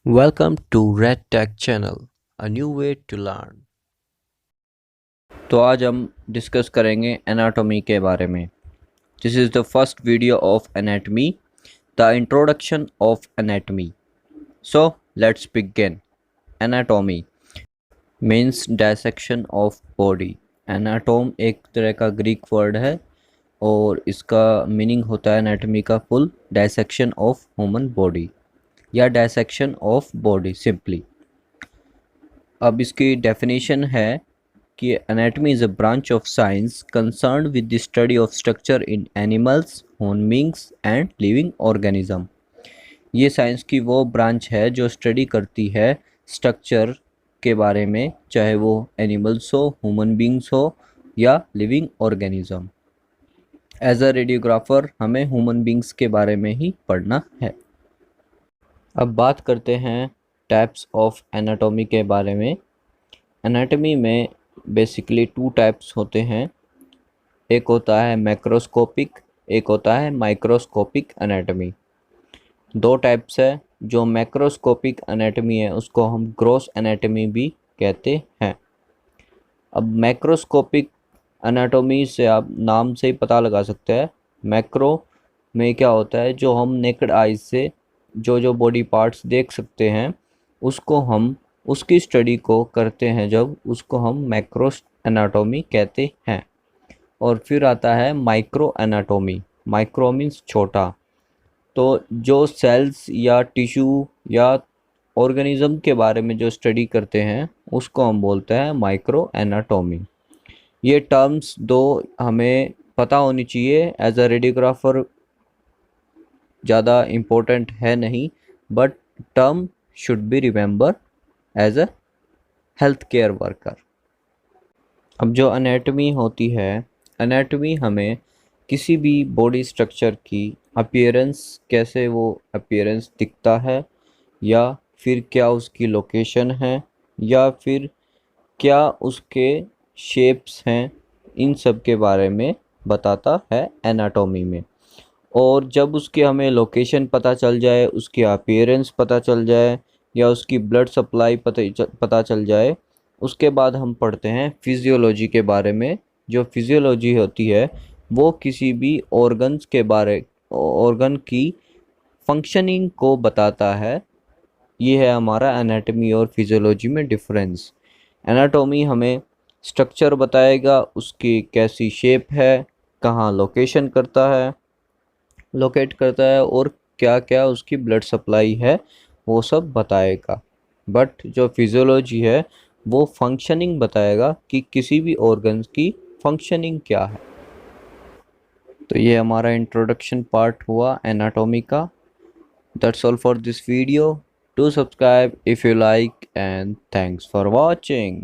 Welcome to Red Tech Channel, a new way to learn. तो आज हम discuss करेंगे एनाटॉमी के बारे में। This is the first video of anatomy, the introduction of anatomy. So let's begin. Anatomy means dissection of body. एनाटोम एक तरह का ग्रीक वर्ड है और इसका मीनिंग होता है एनाटमी का full dissection of human body या डायसेक्शन ऑफ बॉडी सिंपली। अब इसकी डेफिनेशन है कि anatomy is a branch of science concerned with the study of structure in animals, human beings and living organism। ये science की वो branch है जो स्टडी करती है स्ट्रक्चर के बारे में, चाहे वो एनिमल्स हो, ह्यूमन बींग्स हो या living organism. As a radiographer हमें ह्यूमन बींग्स के बारे में ही पढ़ना है। अब बात करते हैं टाइप्स ऑफ एनाटॉमी के बारे में। एनाटॉमी में बेसिकली टू टाइप्स होते हैं, एक होता है मैक्रोस्कोपिक, एक होता है माइक्रोस्कोपिक एनाटॉमी। दो टाइप्स है। जो मैक्रोस्कोपिक एनाटॉमी है उसको हम ग्रॉस एनाटॉमी भी कहते हैं। अब मैक्रोस्कोपिक एनाटॉमी से आप नाम से ही पता लगा सकते हैं। मैक्रो में क्या होता है, जो हम नेकेड आइज से जो बॉडी पार्ट्स देख सकते हैं उसको हम उसकी स्टडी को करते हैं, जब उसको हम मैक्रो एनाटॉमी कहते हैं। और फिर आता है माइक्रो एनाटॉमी। माइक्रो मीन्स छोटा। तो जो सेल्स या टिश्यू या ऑर्गेनिज्म के बारे में जो स्टडी करते हैं उसको हम बोलते हैं माइक्रो एनाटॉमी। ये टर्म्स दो हमें पता होनी चाहिए। एज अ रेडियोग्राफर ज़्यादा इम्पोर्टेंट है नहीं, but term should be remember as a health care worker. अब जो एनाटॉमी होती है, एनाटॉमी हमें किसी भी बॉडी स्ट्रक्चर की अपीयरेंस, कैसे वो अपीयरेंस दिखता है, या फिर क्या उसकी लोकेशन है, या फिर क्या उसके शेप्स हैं, इन सब के बारे में बताता है एनाटॉमी में। और जब उसकी हमें लोकेशन पता चल जाए, उसकी अपीयरेंस पता चल जाए या उसकी ब्लड सप्लाई पता चल जाए, उसके बाद हम पढ़ते हैं फिजियोलॉजी के बारे में। जो फिजियोलॉजी होती है वो किसी भी ऑर्गन की फंक्शनिंग को बताता है। ये है हमारा एनाटॉमी और फिजियोलॉजी में डिफरेंस। एनाटॉमी हमें स्ट्रक्चर बताएगा, उसकी कैसी शेप है, कहाँ लोकेट करता है और क्या क्या उसकी ब्लड सप्लाई है, वो सब बताएगा। बट जो फिजियोलॉजी है वो फंक्शनिंग बताएगा कि किसी भी ऑर्गन्स की फंक्शनिंग क्या है। तो ये हमारा इंट्रोडक्शन पार्ट हुआ एनाटॉमी का। That's all for this video. Do subscribe if you like and thanks for watching.